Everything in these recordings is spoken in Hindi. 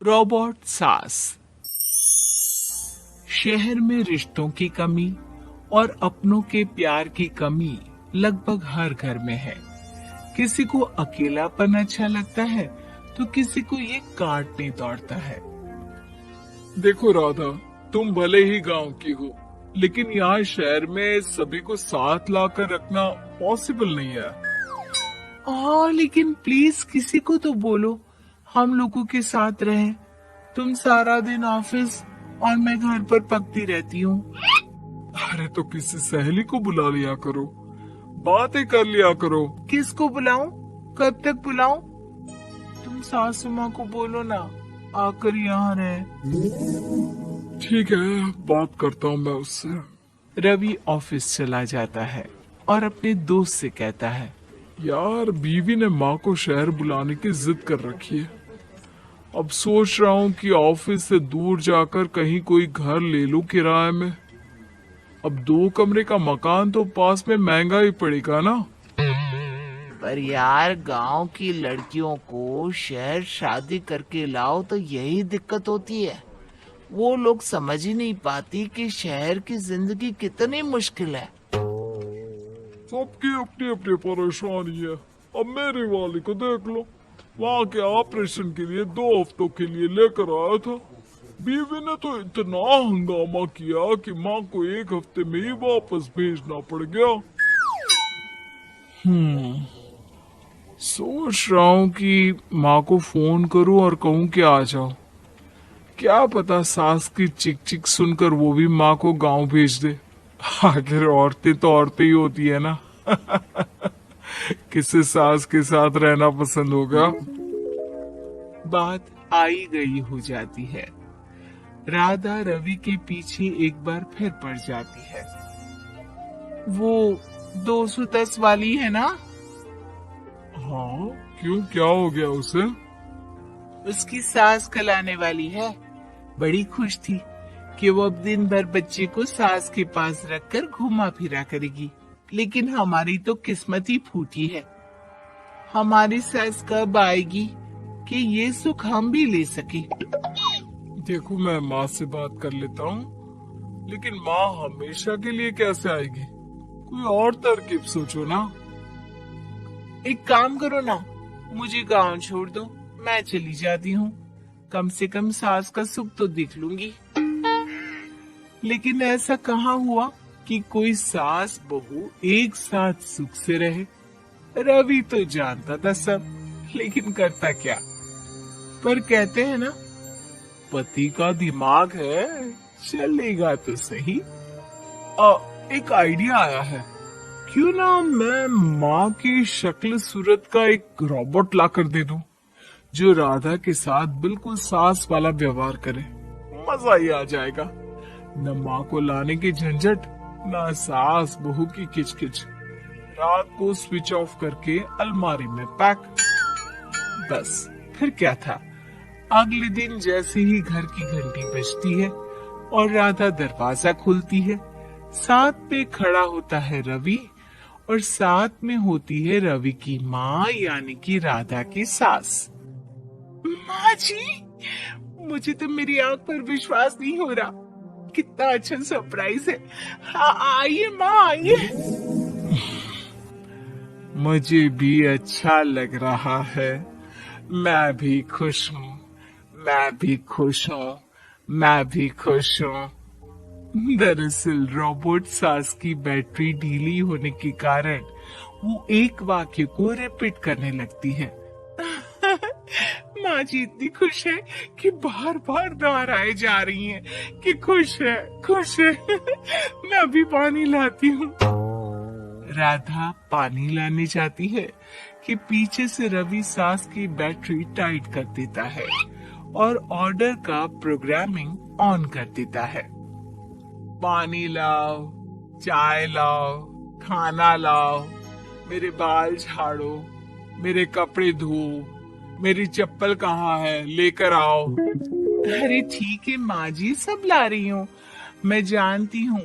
रोबोट सास। शहर में रिश्तों की कमी और अपनों के प्यार की कमी लगभग हर घर में है। किसी को अकेलापन अच्छा लगता है तो किसी को ये काटने दौड़ता है। देखो राधा, तुम भले ही गांव की हो, लेकिन यहाँ शहर में सभी को साथ लाकर रखना पॉसिबल नहीं है। हाँ, लेकिन प्लीज किसी को तो बोलो हम लोगों के साथ रहे। तुम सारा दिन ऑफिस और मैं घर पर पकती रहती हूँ। अरे तो किसी सहेली को बुला लिया करो, बातें कर लिया करो। किसको बुलाऊं? कब तक बुलाऊं? तुम सासू माँ को बोलो ना आकर यहाँ रहे। ठीक है, बात करता हूँ मैं उससे। रवि ऑफिस चला जाता है और अपने दोस्त से कहता है, यार बीवी ने माँ को शहर बुलाने की जिद कर रखी है। अब सोच रहा हूँ कि ऑफिस से दूर जाकर कहीं कोई घर ले लूं किराए में। अब 2 कमरे का मकान तो पास में महंगा ही पड़ेगा ना। पर यार गांव की लड़कियों को शहर शादी करके लाओ तो यही दिक्कत होती है। वो लोग समझ ही नहीं पाती कि शहर की जिंदगी कितनी मुश्किल है। सबकी अपनी अपनी परेशानी है। अब मेरी वाली को देख लो, वहाँ के ऑपरेशन के लिए 2 हफ्तों के लिए लेकर आया था। बीवी ने तो इतना हंगामा किया कि माँ को 1 हफ्ते में ही वापस भेजना पड़ गया। सोच रहा हूँ कि माँ को फोन करूँ और कहूँ कि आ जाओ। क्या पता सास की चिक चिक सुनकर वो भी माँ को गांव भेज दे। आखिर औरतें तो औरतें ही होती है ना। किसे सास के साथ रहना पसंद होगा। बात आई गई हो जाती है। राधा रवि के पीछे एक बार फिर पड़ जाती है। वो 210 वाली है ना? हाँ, क्यों, क्या हो गया उसे? उसकी सास कल आने वाली है। बड़ी खुश थी कि वो अब दिन भर बच्चे को सास के पास रखकर घुमा फिरा करेगी। लेकिन हमारी तो किस्मत ही फूटी है। हमारी सास कब आएगी कि ये सुख हम भी ले सके। देखो, मैं माँ से बात कर लेता हूँ, लेकिन माँ हमेशा के लिए कैसे आएगी? कोई और तरकीब सोचो ना। एक काम करो ना, मुझे गांव छोड़ दो, मैं चली जाती हूँ। कम से कम सास का सुख तो देख लूंगी। लेकिन ऐसा कहाँ हुआ कि कोई सास बहू एक साथ सुख से रहे। रवि तो जानता था सब, लेकिन करता क्या। पर कहते हैं ना, पति का दिमाग है, चलेगा तो सही। एक आइडिया आया है। क्यों ना मैं माँ की शक्ल सूरत का एक रोबोट लाकर दे दूं, जो राधा के साथ बिल्कुल सास वाला व्यवहार करे। मजा ही आ जाएगा। न माँ को लाने की झंझट, न सास बहू की किचकिच। रात को स्विच ऑफ करके अलमारी में पैक। बस फिर क्या था। अगले दिन जैसे ही घर की घंटी बजती है और राधा दरवाजा खोलती है, साथ में खड़ा होता है रवि और साथ में होती है रवि की माँ यानी कि राधा की सास। माँ जी, मुझे तो मेरी आंख पर विश्वास नहीं हो रहा। कितना अच्छा सरप्राइज है। आइए माँ, आइए। मुझे भी अच्छा लग रहा है। मैं भी खुश हूँ, मैं भी खुश हूँ, मैं भी खुश हूँ। दरअसल रोबोट सास की बैटरी ढीली होने के कारण वो एक वाक्य को रिपीट करने लगती है। माँ जी इतनी खुश है कि बार बार दोहराए जा रही हैं कि खुश है, खुश है। मैं अभी पानी लाती हूँ। राधा पानी लाने जाती है कि पीछे से रवि सास की बैटरी टाइट कर देता है और ऑर्डर का प्रोग्रामिंग ऑन कर देता है। पानी लाओ, चाय लाओ, खाना लाओ, मेरे बाल झाड़ो, मेरे कपड़े धो, मेरी चप्पल कहाँ है, लेकर आओ। अरे ठीक है माँ जी, सब ला रही हूँ। मैं जानती हूँ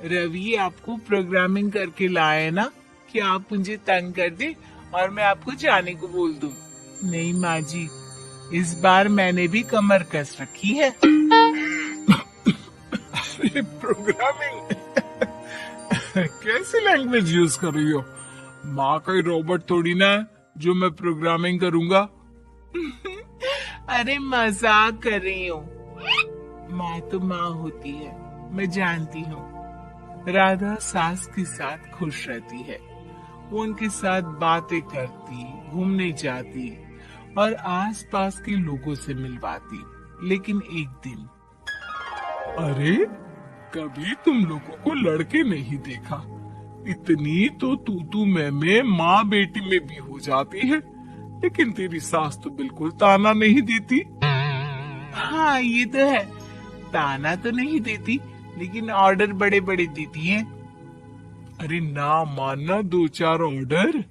रवि आपको प्रोग्रामिंग करके लाए ना कि आप मुझे तंग कर दे और मैं आपको जाने को बोल दूं। नहीं माँ जी, इस बार मैंने भी कमर कस रखी है। अरे प्रोग्रामिंग कैसी लैंग्वेज यूज कर रही हो? माँ का रोबोट थोड़ी ना है जो मैं प्रोग्रामिंग करूंगा। अरे मजाक कर रही हूँ। माँ तो माँ होती है, मैं जानती हूँ। राधा सास के साथ खुश रहती है। वो उनके साथ बातें करती, घूमने जाती और आसपास के लोगों से मिलवाती। लेकिन एक दिन, अरे कभी तुम लोगों को लड़के नहीं देखा। इतनी तो तू मैं माँ बेटी में भी हो जाती है, लेकिन तेरी सास तो बिल्कुल ताना नहीं देती। हाँ ये तो है, ताना तो नहीं देती लेकिन ऑर्डर बड़े बड़े देती है। अरे ना मानना, 2-4 ऑर्डर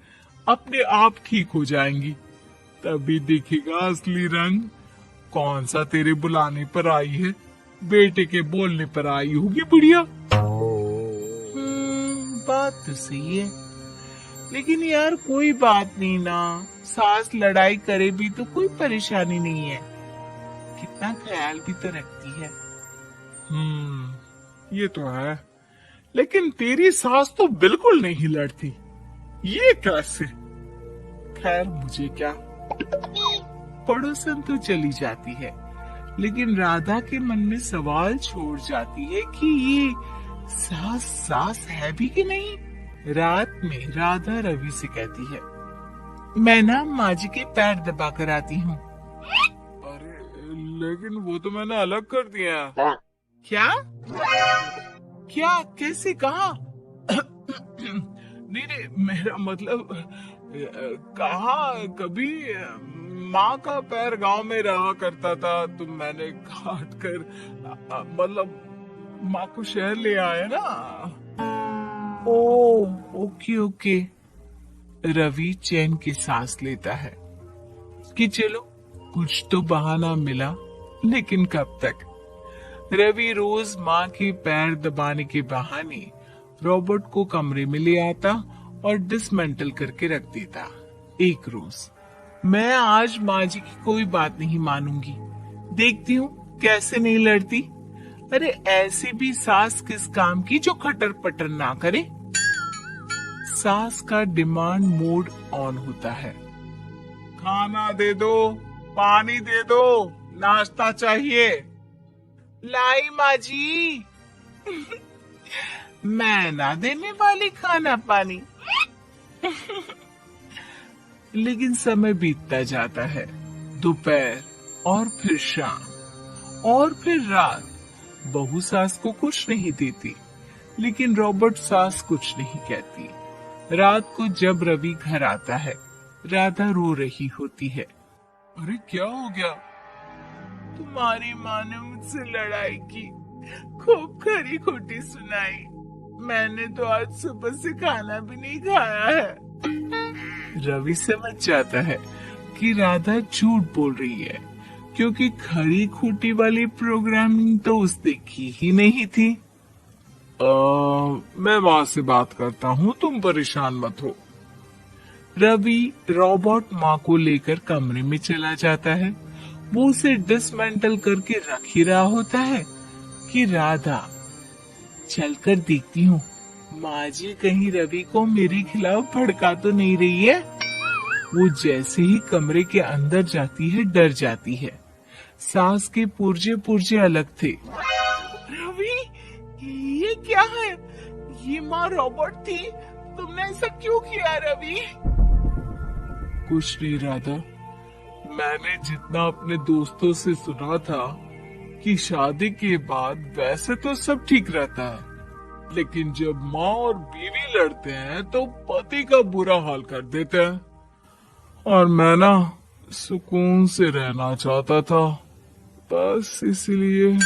अपने आप ठीक हो जाएंगी, तभी दिखेगा असली रंग। कौन सा तेरे बुलाने पर आई है, बेटे के बोलने पर आई होगी बुढ़िया। बात तो सही है, लेकिन यार कोई बात नहीं ना, सास लड़ाई करे भी तो कोई परेशानी नहीं है। कितना ख्याल भी तो रखती है। ये तो है, लेकिन तेरी सास तो बिल्कुल नहीं लड़ती, ये कैसे? खैर मुझे क्या, पड़ोसन तो चली जाती है, लेकिन राधा के मन में सवाल छोड़ जाती है कि ये सास है भी कि नहीं। रात में राधा रवि से कहती है, मैं ना माँ जी के पैर दबा कर आती हूँ। अरे लेकिन वो तो मैंने अलग कर दिया। क्या क्या कैसे कहा? नहीं, मेरा मतलब कहा कभी माँ का पैर गांव में रहा करता था, तो मैंने काट कर मतलब माँ को शहर ले आया ना। ओ ओके ओके। रवि चैन की सांस लेता है कि चलो कुछ तो बहाना मिला, लेकिन कब तक। रवि रोज माँ के पैर दबाने के बहाने रॉबर्ट को कमरे में ले आता और डिसमेंटल करके रख देता। एक रोज, मैं आज माँ जी की कोई बात नहीं मानूंगी, देखती हूँ कैसे नहीं लड़ती। अरे ऐसी भी सास किस काम की जो खटर पटर ना करे। सास का डिमांड मोड ऑन होता है। खाना दे दो, पानी दे दो, नाश्ता चाहिए। लाई माँ जी। मैं ना देने वाली खाना पानी। लेकिन समय बीतता जाता है, दोपहर और फिर शाम और फिर रात। बहू सास को कुछ नहीं देती, लेकिन रॉबर्ट सास कुछ नहीं कहती। रात को जब रवि घर आता है, राधा रो रही होती है। अरे क्या हो गया? तुम्हारी माँ ने मुझसे लड़ाई की, खूब खरी खोटी सुनाई। मैंने तो आज सुबह से खाना भी नहीं खाया है। रवि समझ जाता है कि राधा झूठ बोल रही है, क्योंकि खरी खोटी वाली प्रोग्रामिंग तो उसने की ही नहीं थी। मैं माँ से बात करता हूँ, तुम परेशान मत हो। रवि रोबोट माँ को लेकर कमरे में चला जाता है। वो उसे डिसमेंटल करके रख ही रहा होता है कि राधा, चलकर देखती हूँ माँ जी कहीं रवि को मेरे खिलाफ भड़का तो नहीं रही है। वो जैसे ही कमरे के अंदर जाती है, डर जाती है। सास के पुर्जे पुर्जे अलग थे। रवि, ये क्या है? ये माँ रोबोट थी, तुमने ऐसा क्यों किया रवि? कुछ नहीं राधा, मैंने जितना अपने दोस्तों से सुना था कि शादी के बाद वैसे तो सब ठीक रहता है, लेकिन जब माँ और बीवी लड़ते हैं तो पति का बुरा हाल कर देते हैं। और मैं ना सुकून से रहना चाहता था, बस इसलिए।